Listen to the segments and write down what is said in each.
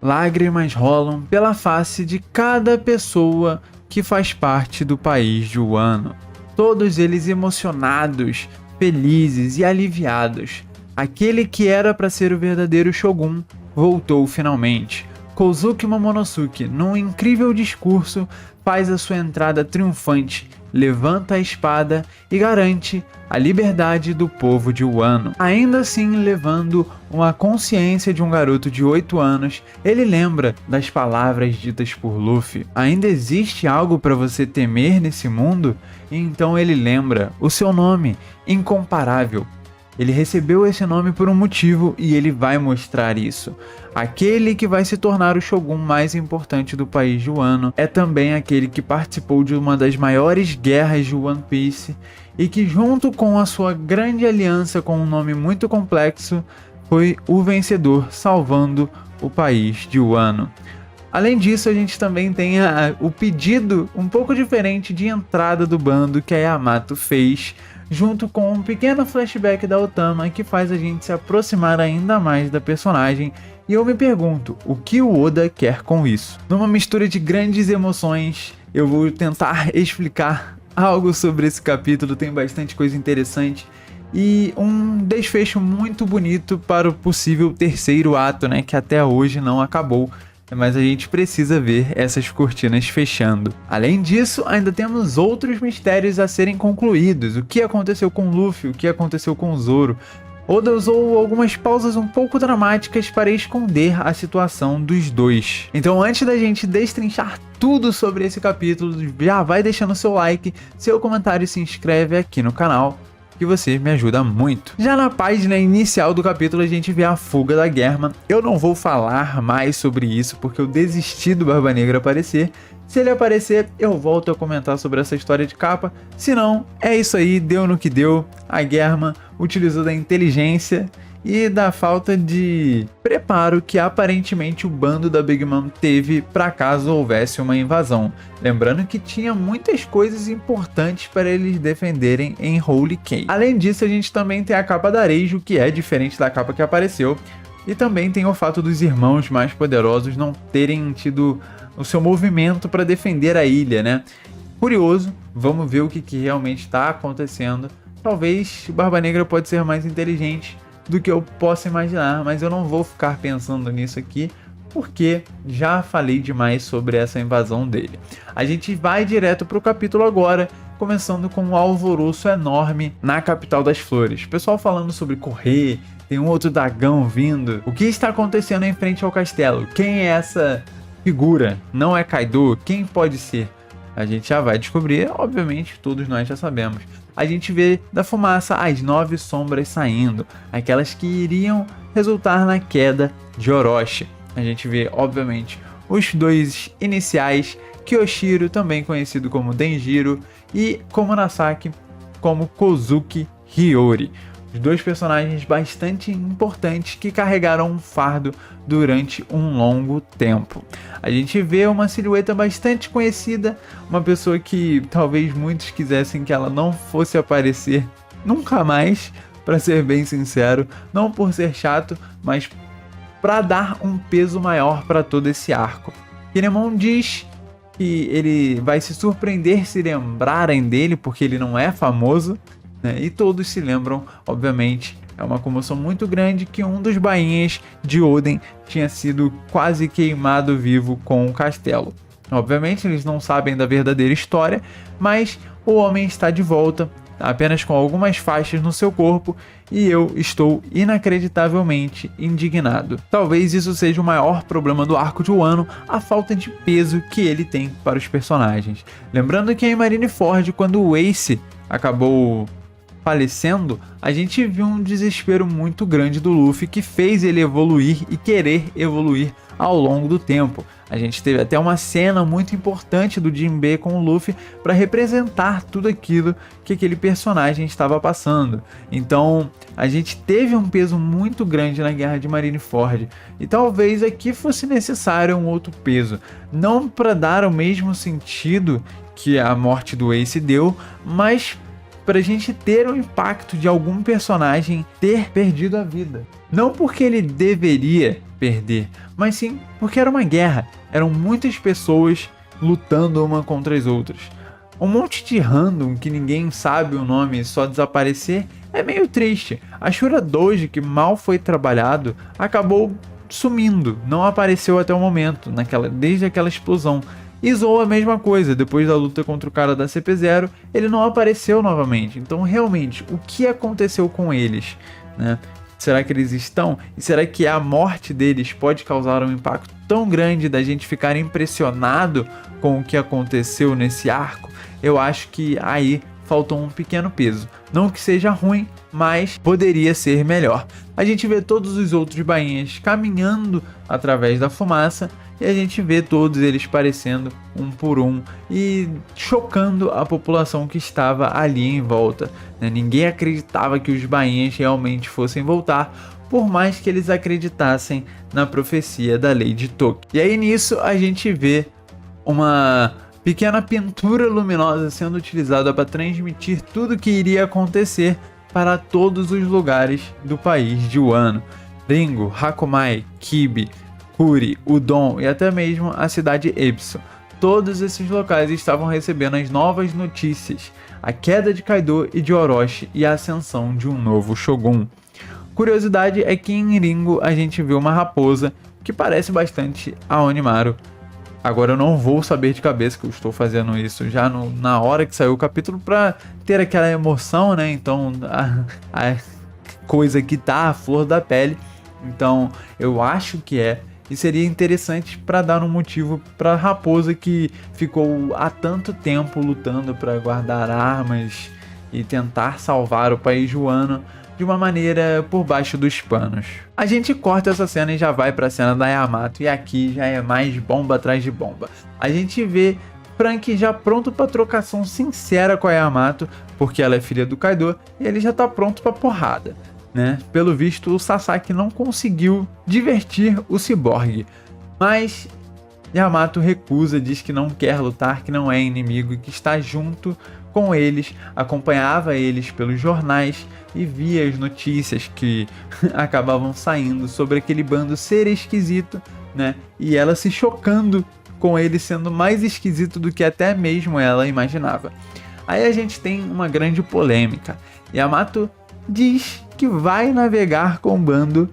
lágrimas rolam pela face de cada pessoa que faz parte do país de Wano. Todos eles emocionados, felizes e aliviados. Aquele que era para ser o verdadeiro Shogun voltou finalmente. Kozuki Momonosuke, num incrível discurso, faz a sua entrada triunfante, levanta a espada e garante a liberdade do povo de Wano. Ainda assim, levando uma consciência de um garoto de 8 anos, ele lembra das palavras ditas por Luffy. Ainda existe algo para você temer nesse mundo? E então ele lembra o seu nome, incomparável. Ele recebeu esse nome por um motivo e ele vai mostrar isso. Aquele que vai se tornar o Shogun mais importante do país de Wano é também aquele que participou de uma das maiores guerras de One Piece e que, junto com a sua grande aliança com um nome muito complexo, foi o vencedor, salvando o país de Wano. Além disso, a gente também tem o pedido um pouco diferente de entrada do bando que a Yamato fez, junto com um pequeno flashback da Otama que faz a gente se aproximar ainda mais da personagem. E eu me pergunto, o que o Oda quer com isso? Numa mistura de grandes emoções, eu vou tentar explicar algo sobre esse capítulo, tem bastante coisa interessante e um desfecho muito bonito para o possível terceiro ato, né, que até hoje não acabou. Mas a gente precisa ver essas cortinas fechando. Além disso, ainda temos outros mistérios a serem concluídos. O que aconteceu com Luffy, o que aconteceu com Zoro. Oda usou algumas pausas um pouco dramáticas para esconder a situação dos dois. Então, antes da gente destrinchar tudo sobre esse capítulo, já vai deixando seu like, seu comentário e se inscreve aqui no canal, que você me ajuda muito. Já na página inicial do capítulo a gente vê a fuga da Germa. Eu não vou falar mais sobre isso porque eu desisti do Barba Negra aparecer. Se ele aparecer, eu volto a comentar sobre essa história de capa. Se não, é isso aí, deu no que deu. A Germa utilizou da inteligência e da falta de preparo que aparentemente o bando da Big Mom teve para caso houvesse uma invasão. Lembrando que tinha muitas coisas importantes para eles defenderem em Whole Cake. Além disso, a gente também tem a capa da Areijo, que é diferente da capa que apareceu. E também tem o fato dos irmãos mais poderosos não terem tido o seu movimento para defender a ilha, né? Curioso, vamos ver o que realmente está acontecendo. Talvez o Barba Negra pode ser mais inteligente do que eu possa imaginar, mas eu não vou ficar pensando nisso aqui, porque já falei demais sobre essa invasão dele. A gente vai direto para o capítulo agora, começando com um alvoroço enorme na capital das flores. O pessoal falando sobre correr, tem um outro dragão vindo. O que está acontecendo em frente ao castelo? Quem é essa figura? Não é Kaido? Quem pode ser? A gente já vai descobrir, obviamente todos nós já sabemos. A gente vê da fumaça as 9 sombras saindo, aquelas que iriam resultar na queda de Orochi. A gente vê, obviamente, os dois iniciais, Kyoshiro, também conhecido como Denjiro, e Komurasaki, como Kozuki Hiyori. Os dois personagens bastante importantes que carregaram um fardo durante um longo tempo. A gente vê uma silhueta bastante conhecida, uma pessoa que talvez muitos quisessem que ela não fosse aparecer nunca mais, para ser bem sincero, não por ser chato, mas para dar um peso maior para todo esse arco. Kinemon diz que ele vai se surpreender se lembrarem dele, porque ele não é famoso, né? E todos se lembram, obviamente. É uma comoção muito grande que um dos bainhas de Oden tinha sido quase queimado vivo com o castelo. Obviamente eles não sabem da verdadeira história, mas o homem está de volta, apenas com algumas faixas no seu corpo, e eu estou inacreditavelmente indignado. Talvez isso seja o maior problema do arco de Wano, a falta de peso que ele tem para os personagens. Lembrando que em Marineford, quando o Ace acabou falecendo, a gente viu um desespero muito grande do Luffy que fez ele evoluir e querer evoluir ao longo do tempo. A gente teve até uma cena muito importante do Jinbe com o Luffy para representar tudo aquilo que aquele personagem estava passando. Então a gente teve um peso muito grande na Guerra de Marineford, e talvez aqui fosse necessário um outro peso, não para dar o mesmo sentido que a morte do Ace deu, mas pra gente ter o impacto de algum personagem ter perdido a vida. Não porque ele deveria perder, mas sim porque era uma guerra. Eram muitas pessoas lutando uma contra as outras. Um monte de random que ninguém sabe o nome só desaparecer é meio triste. A Shura Doji, que mal foi trabalhado, acabou sumindo, não apareceu até o momento, desde aquela explosão. E Zou a mesma coisa, depois da luta contra o cara da CP0, ele não apareceu novamente. Então realmente, o que aconteceu com eles, né? Será que eles estão? E será que a morte deles pode causar um impacto tão grande da gente ficar impressionado com o que aconteceu nesse arco? Eu acho que aí faltou um pequeno peso. Não que seja ruim, mas poderia ser melhor. A gente vê todos os outros bainhas caminhando através da fumaça e a gente vê todos eles parecendo um por um e chocando a população que estava ali em volta. Ninguém acreditava que os bainhas realmente fossem voltar, por mais que eles acreditassem na profecia da Lady Toki. E aí nisso a gente vê uma pequena pintura luminosa sendo utilizada para transmitir tudo o que iria acontecer para todos os lugares do país de Wano. Ringo, Hakumai, Kibi, Kuri, Udon e até mesmo a cidade Epson. Todos esses locais estavam recebendo as novas notícias, a queda de Kaido e de Orochi e a ascensão de um novo Shogun. Curiosidade é que em Ringo a gente vê uma raposa que parece bastante a Onimaru. Agora eu não vou saber de cabeça que eu estou fazendo isso já na hora que saiu o capítulo para ter aquela emoção, né? Então a coisa que tá a flor da pele. Então eu acho que é. E seria interessante para dar um motivo para a raposa que ficou há tanto tempo lutando para guardar armas e tentar salvar o país Wano de uma maneira por baixo dos panos. A gente corta essa cena e já vai para a cena da Yamato, e aqui já é mais bomba atrás de bomba. A gente vê Franky já pronto para trocação sincera com a Yamato, porque ela é filha do Kaido e ele já tá pronto para porrada, né? Pelo visto o Sasaki não conseguiu divertir o ciborgue, mas Yamato recusa, diz que não quer lutar, que não é inimigo e que está junto com eles, acompanhava eles pelos jornais e via as notícias que acabavam saindo sobre aquele bando ser esquisito, né? E ela se chocando com ele sendo mais esquisito do que até mesmo ela imaginava. Aí a gente tem uma grande polêmica. Yamato diz que vai navegar com o bando.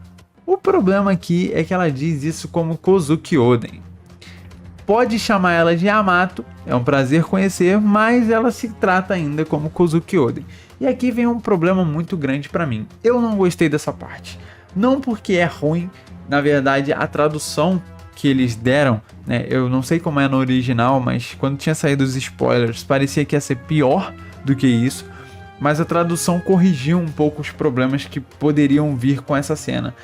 O problema aqui é que ela diz isso como Kozuki Oden. Pode chamar ela de Yamato, é um prazer conhecer, mas ela se trata ainda como Kozuki Oden. E aqui vem um problema muito grande pra mim. Eu não gostei dessa parte. Não porque é ruim, na verdade a tradução que eles deram, né, eu não sei como é no original, mas quando tinha saído os spoilers, parecia que ia ser pior do que isso. Mas a tradução corrigiu um pouco os problemas que poderiam vir com essa cena.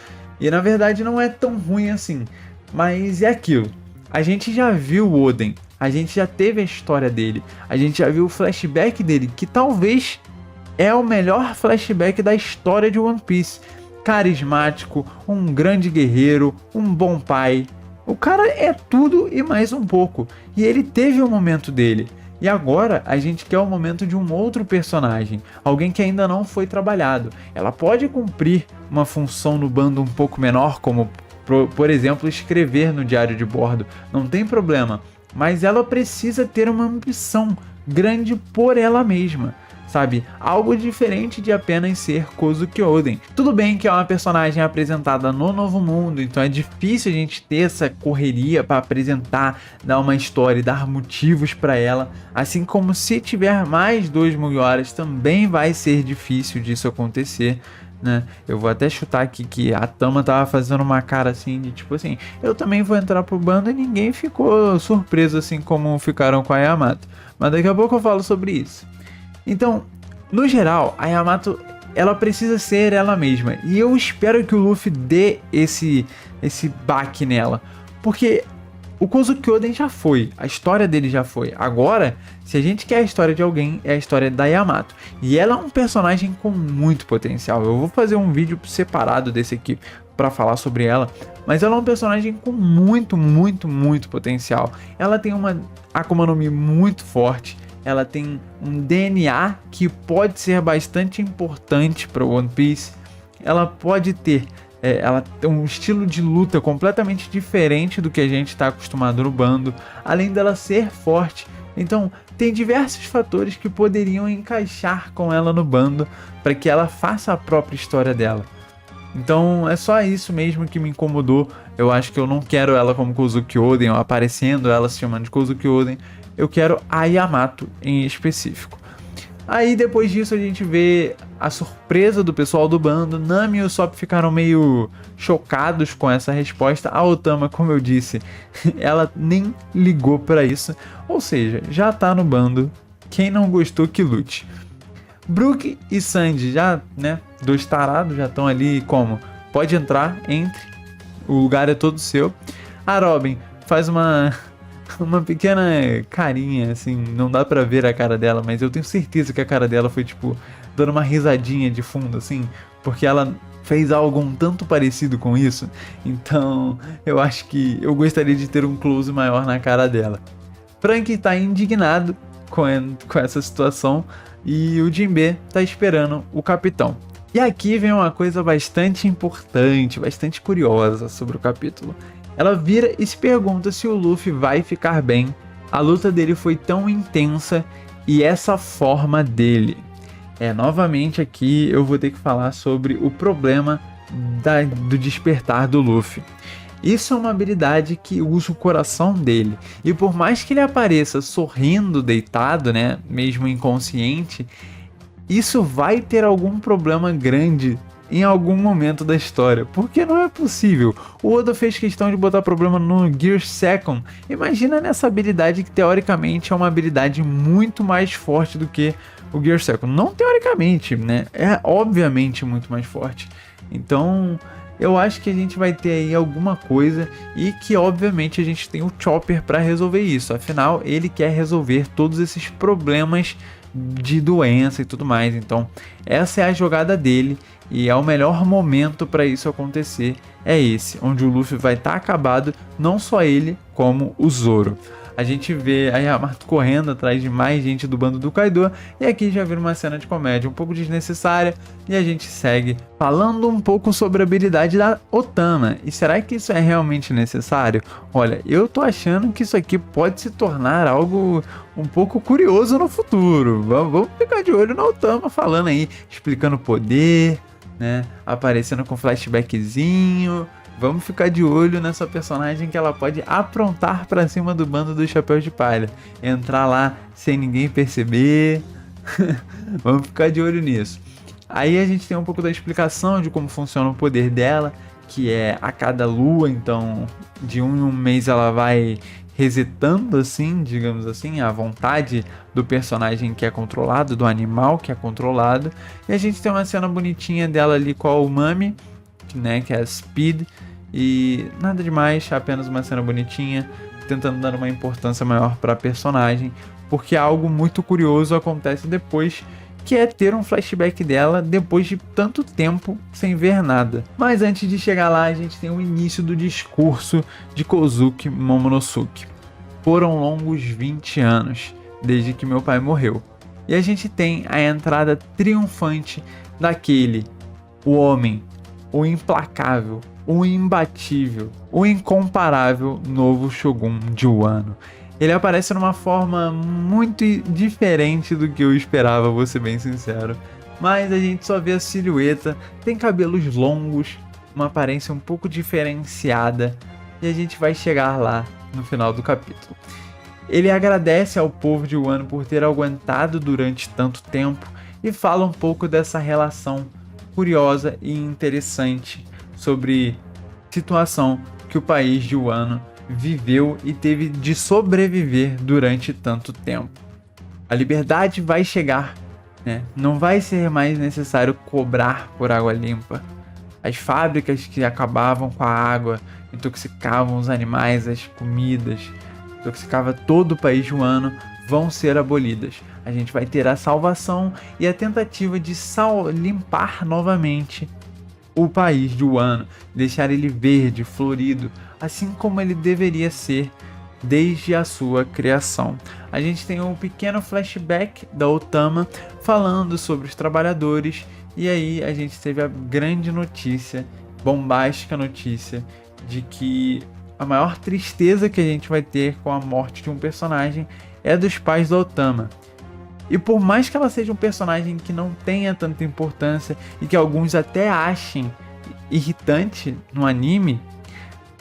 E na verdade não é tão ruim assim, mas é aquilo. A gente já viu o Oden, a gente já teve a história dele, a gente já viu o flashback dele, que talvez é o melhor flashback da história de One Piece. Carismático, um grande guerreiro, um bom pai. O cara é tudo e mais um pouco. E ele teve o momento dele. E agora a gente quer o momento de um outro personagem, alguém que ainda não foi trabalhado. Ela pode cumprir uma função no bando um pouco menor, como por exemplo, escrever no diário de bordo, não tem problema, mas ela precisa ter uma ambição grande por ela mesma, sabe? Algo diferente de apenas ser Kozuki Oden. Tudo bem que é uma personagem apresentada no Novo Mundo, então é difícil a gente ter essa correria para apresentar, dar uma história e dar motivos para ela, assim como se tiver mais 2.000 horas também vai ser difícil disso acontecer, né? Eu vou até chutar aqui que a Tama tava fazendo uma cara assim de tipo assim, eu também vou entrar pro bando, e ninguém ficou surpreso assim como ficaram com a Yamato, mas daqui a pouco eu falo sobre isso. Então, no geral, a Yamato, ela precisa ser ela mesma, e eu espero que o Luffy dê esse baque nela, porque o Kozuki Oden já foi, a história dele já foi. Agora, se a gente quer a história de alguém, é a história da Yamato. E ela é um personagem com muito potencial. Eu vou fazer um vídeo separado desse aqui para falar sobre ela. Mas ela é um personagem com muito potencial. Ela tem uma Akuma no Mi muito forte. ela tem um DNA que pode ser bastante importante para o One Piece. Ela pode ter ela tem um estilo de luta completamente diferente do que a gente está acostumado no bando, além dela ser forte. Então tem diversos fatores que poderiam encaixar com ela no bando para que ela faça a própria história dela. Então é só isso mesmo que me incomodou. Eu acho que eu não quero ela como Kozuki Oden, ou aparecendo ela se chamando de Kozuki Oden. Eu quero a Yamato em específico. Aí depois disso a gente vê a surpresa do pessoal do bando. Nami e Usopp ficaram meio chocados com essa resposta. A Otama, como eu disse, ela nem ligou pra isso. Ou seja, já tá no bando. Quem não gostou que lute. Brook e Sandy já, né, dois tarados, já estão ali como? Pode entrar, entre. O lugar é todo seu. A Robin faz uma pequena carinha, assim, não dá pra ver a cara dela, mas eu tenho certeza que a cara dela foi, tipo, dando uma risadinha de fundo, assim, porque ela fez algo um tanto parecido com isso. Então, eu acho que eu gostaria de ter um close maior na cara dela. Frank tá indignado com essa situação e o Jinbe tá esperando o capitão. E aqui vem uma coisa bastante importante, bastante curiosa sobre o capítulo. Ela vira e se pergunta se o Luffy vai ficar bem. A luta dele foi tão intensa e essa forma dele. Novamente aqui eu vou ter que falar sobre o problema do despertar do Luffy. Isso é uma habilidade que usa o coração dele. E por mais que ele apareça sorrindo, deitado, né, mesmo inconsciente, isso vai ter algum problema grande em algum momento da história, porque não é possível. O Oda fez questão de botar problema no Gear Second. Imagina nessa habilidade que teoricamente é uma habilidade muito mais forte do que o Gear Second. Não teoricamente, né? É obviamente muito mais forte. Então eu acho que a gente vai ter aí alguma coisa e que obviamente a gente tem o Chopper para resolver isso. Afinal, ele quer resolver todos esses problemas de doença e tudo mais. Então essa é a jogada dele e é o melhor momento para isso acontecer, é esse, onde o Luffy vai estar acabado, não só ele, como o Zoro. A gente vê a Yamato correndo atrás de mais gente do bando do Kaido, e aqui já vira uma cena de comédia um pouco desnecessária, e a gente segue falando um pouco sobre a habilidade da Otama. E será que isso é realmente necessário? Olha, eu tô achando que isso aqui pode se tornar algo um pouco curioso no futuro. Vamos ficar de olho na Otama falando aí, explicando o poder, né, aparecendo com flashbackzinho. Vamos ficar de olho nessa personagem que ela pode aprontar pra cima do bando dos Chapéus de Palha. Entrar lá sem ninguém perceber. Vamos ficar de olho nisso. Aí a gente tem um pouco da explicação de como funciona o poder dela, que é a cada lua, então de um em um mês ela vai resetando, assim, digamos assim, a vontade do personagem que é controlado, do animal que é controlado. E a gente tem uma cena bonitinha dela ali com a Umami, né, que é a Speed, e nada demais, apenas uma cena bonitinha, tentando dar uma importância maior para a personagem, porque algo muito curioso acontece depois, que é ter um flashback dela depois de tanto tempo sem ver nada. Mas antes de chegar lá, a gente tem o início do discurso de Kozuki Momonosuke. Foram longos 20 anos, desde que meu pai morreu. E a gente tem a entrada triunfante daquele, o homem, o implacável, o imbatível, o incomparável novo Shogun de Wano. Ele aparece numa forma muito diferente do que eu esperava, vou ser bem sincero. Mas a gente só vê a silhueta, tem cabelos longos, uma aparência um pouco diferenciada, e a gente vai chegar lá no final do capítulo. Ele agradece ao povo de Wano por ter aguentado durante tanto tempo e fala um pouco dessa relação curiosa e interessante sobre a situação que o país de Wano viveu e teve de sobreviver durante tanto tempo. A liberdade vai chegar, né? Não vai ser mais necessário cobrar por água limpa. As fábricas que acabavam com a água, intoxicavam os animais, as comidas, intoxicava todo o país de Wano, vão ser abolidas. A gente vai ter a salvação e a tentativa de limpar novamente o país de Wano, deixar ele verde, florido, assim como ele deveria ser desde a sua criação. a gente tem um pequeno flashback da Otama falando sobre os trabalhadores, e aí a gente teve a grande notícia, bombástica notícia, de que a maior tristeza que a gente vai ter com a morte de um personagem é dos pais da Otama. E por mais que ela seja um personagem que não tenha tanta importância e que alguns até achem irritante no anime,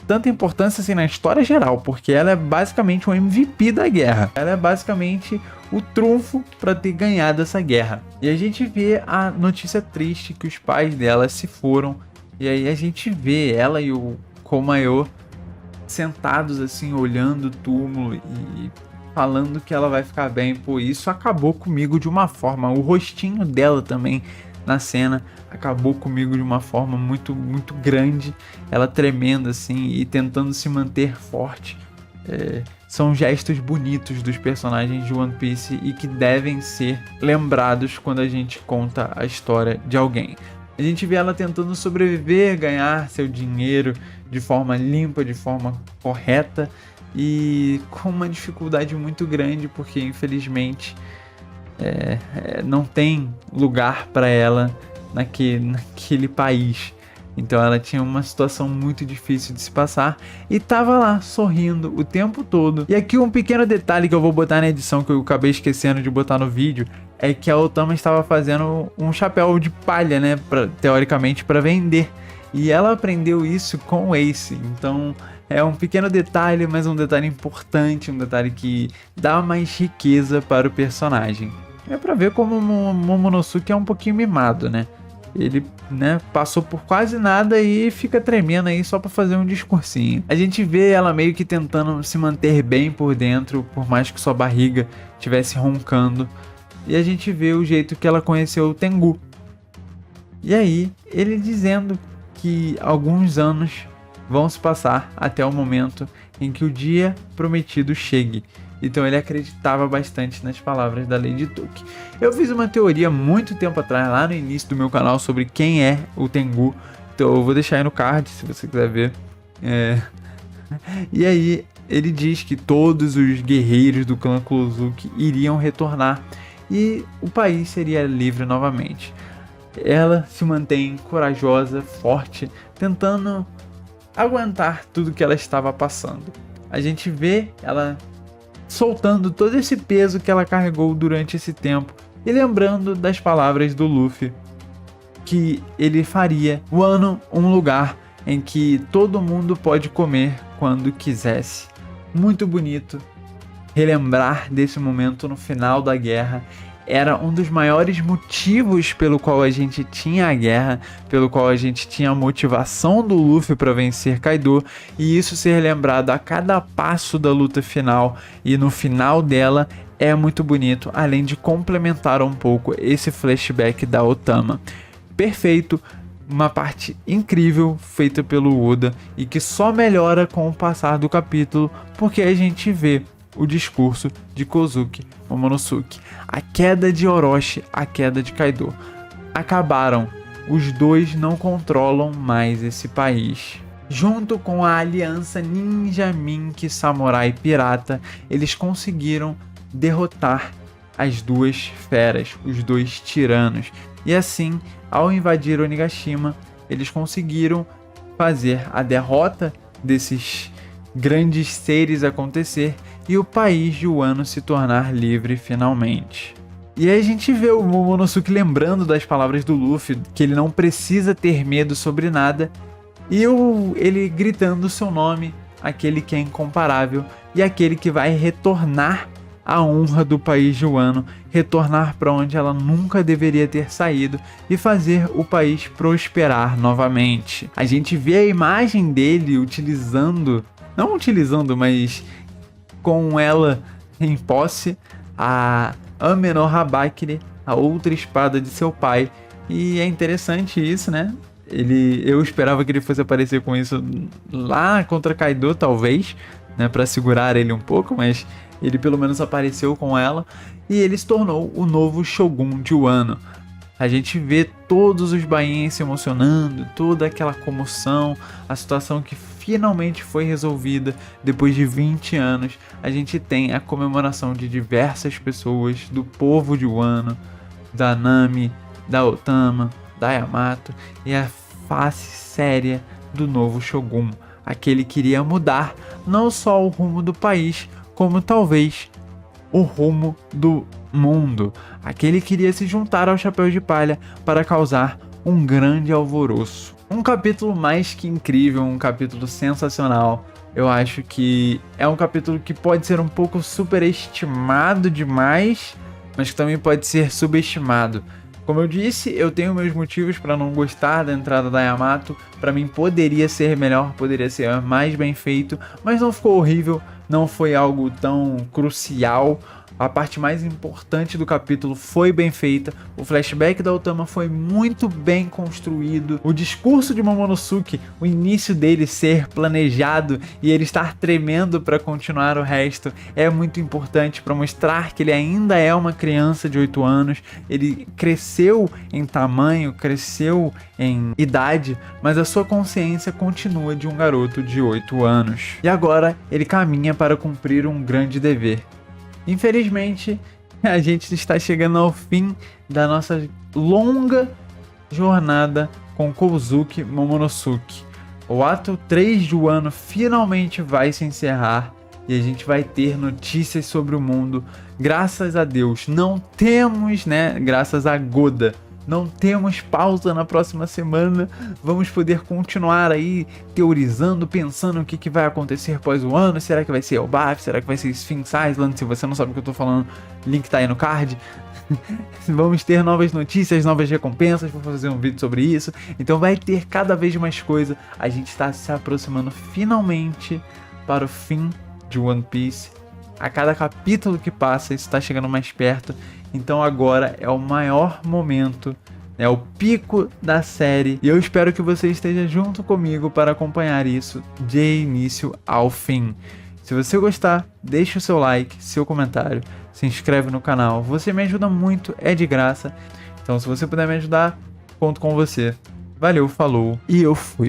tanta importância assim na história geral, porque ela é basicamente um MVP da guerra. Ela é basicamente o trunfo para ter ganhado essa guerra. E a gente vê a notícia triste que os pais dela se foram, e aí a gente vê ela e o Komayo sentados assim, olhando o túmulo e falando que ela vai ficar bem. Pô, isso acabou comigo de uma forma. O rostinho dela também na cena acabou comigo de uma forma muito, muito grande. Ela tremendo assim e tentando se manter forte. São gestos bonitos dos personagens de One Piece e que devem ser lembrados quando a gente conta a história de alguém. A gente vê ela tentando sobreviver, ganhar seu dinheiro de forma limpa, de forma correta e com uma dificuldade muito grande, porque infelizmente não tem lugar para ela naquele país. Então ela tinha uma situação muito difícil de se passar e tava lá sorrindo o tempo todo. E aqui um pequeno detalhe que eu vou botar na edição, que eu acabei esquecendo de botar no vídeo, é que a Otama estava fazendo um chapéu de palha, né, teoricamente para vender. E ela aprendeu isso com o Ace. Então é um pequeno detalhe, mas um detalhe importante, um detalhe que dá mais riqueza para o personagem. É pra ver como o Momonosuke é um pouquinho mimado, né? Ele, passou por quase nada e fica tremendo aí só pra fazer um discursinho. A gente vê ela meio que tentando se manter bem por dentro, por mais que sua barriga estivesse roncando. E a gente vê o jeito que ela conheceu o Tengu. E aí, ele dizendo que alguns anos vão se passar até o momento em que o dia prometido chegue. Então ele acreditava bastante nas palavras da Lady Toki. Eu fiz uma teoria muito tempo atrás, lá no início do meu canal, sobre quem é o Tengu. Então eu vou deixar aí no card, se você quiser ver. E aí ele diz que todos os guerreiros do clã Kozuki iriam retornar e o país seria livre novamente. Ela se mantém corajosa, forte, tentando aguentar tudo que ela estava passando. A gente vê ela soltando todo esse peso que ela carregou durante esse tempo e lembrando das palavras do Luffy, que ele faria o ano um lugar em que todo mundo pode comer quando quisesse. Muito bonito relembrar desse momento no final da guerra. Era um dos maiores motivos pelo qual a gente tinha a guerra, pelo qual a gente tinha a motivação do Luffy para vencer Kaido, e isso ser lembrado a cada passo da luta final e no final dela é muito bonito, além de complementar um pouco esse flashback da Otama. Perfeito, uma parte incrível feita pelo Oda e que só melhora com o passar do capítulo, porque a gente vê o discurso de Kozuki Momonosuke. A queda de Orochi, a queda de Kaido. Acabaram. Os dois não controlam mais esse país. Junto com a aliança Ninja Mink Samurai Pirata, eles conseguiram derrotar as duas feras, os dois tiranos. E assim, ao invadir Onigashima, eles conseguiram fazer a derrota desses grandes seres acontecer e o país de Wano se tornar livre finalmente. E aí a gente vê o Momonosuke lembrando das palavras do Luffy, que ele não precisa ter medo sobre nada, e ele gritando o seu nome, aquele que é incomparável e aquele que vai retornar a honra do país de Wano, retornar para onde ela nunca deveria ter saído e fazer o país prosperar novamente. A gente vê a imagem dele mas com ela em posse, a Ame no Habakiri, a outra espada de seu pai. E é interessante isso, né? Eu esperava que ele fosse aparecer com isso lá contra Kaido, talvez, né, para segurar ele um pouco, mas ele pelo menos apareceu com ela e ele se tornou o novo Shogun de Wano. A gente vê todos os bainhas se emocionando, toda aquela comoção, a situação que finalmente foi resolvida. Depois de 20 anos, a gente tem a comemoração de diversas pessoas do povo de Wano, da Nami, da Otama, da Yamato e a face séria do novo Shogun. Aquele que iria mudar não só o rumo do país, como talvez o rumo do mundo. Aquele que iria se juntar ao Chapéu de Palha para causar um grande alvoroço. Um capítulo mais que incrível, um capítulo sensacional. Eu acho que é um capítulo que pode ser um pouco superestimado demais, mas que também pode ser subestimado. Como eu disse, eu tenho meus motivos para não gostar da entrada da Yamato. Para mim poderia ser melhor, poderia ser mais bem feito, mas não ficou horrível, não foi algo tão crucial. A parte mais importante do capítulo foi bem feita, o flashback da Otama foi muito bem construído, o discurso de Momonosuke, o início dele ser planejado e ele estar tremendo para continuar o resto é muito importante para mostrar que ele ainda é uma criança de 8 anos, ele cresceu em tamanho, cresceu em idade, mas a sua consciência continua de um garoto de 8 anos. E agora ele caminha para cumprir um grande dever. Infelizmente, a gente está chegando ao fim da nossa longa jornada com Kozuki Momonosuke. O ato 3 de Wano finalmente vai se encerrar e a gente vai ter notícias sobre o mundo. Graças a Deus, não temos, graças a Goda, não temos pausa na próxima semana. Vamos poder continuar aí teorizando, pensando o que vai acontecer após o ano. Será que vai ser Elbaf? Será que vai ser Sphinx Island? Se você não sabe o que eu tô falando, link tá aí no card. Vamos ter novas notícias, novas recompensas. Vou fazer um vídeo sobre isso. Então vai ter cada vez mais coisa. A gente está se aproximando finalmente para o fim de One Piece. A cada capítulo que passa, isso está chegando mais perto. Então agora é o maior momento, é o pico da série. E eu espero que você esteja junto comigo para acompanhar isso de início ao fim. Se você gostar, deixe o seu like, seu comentário, se inscreve no canal. Você me ajuda muito, é de graça. Então se você puder me ajudar, conto com você. Valeu, falou e eu fui.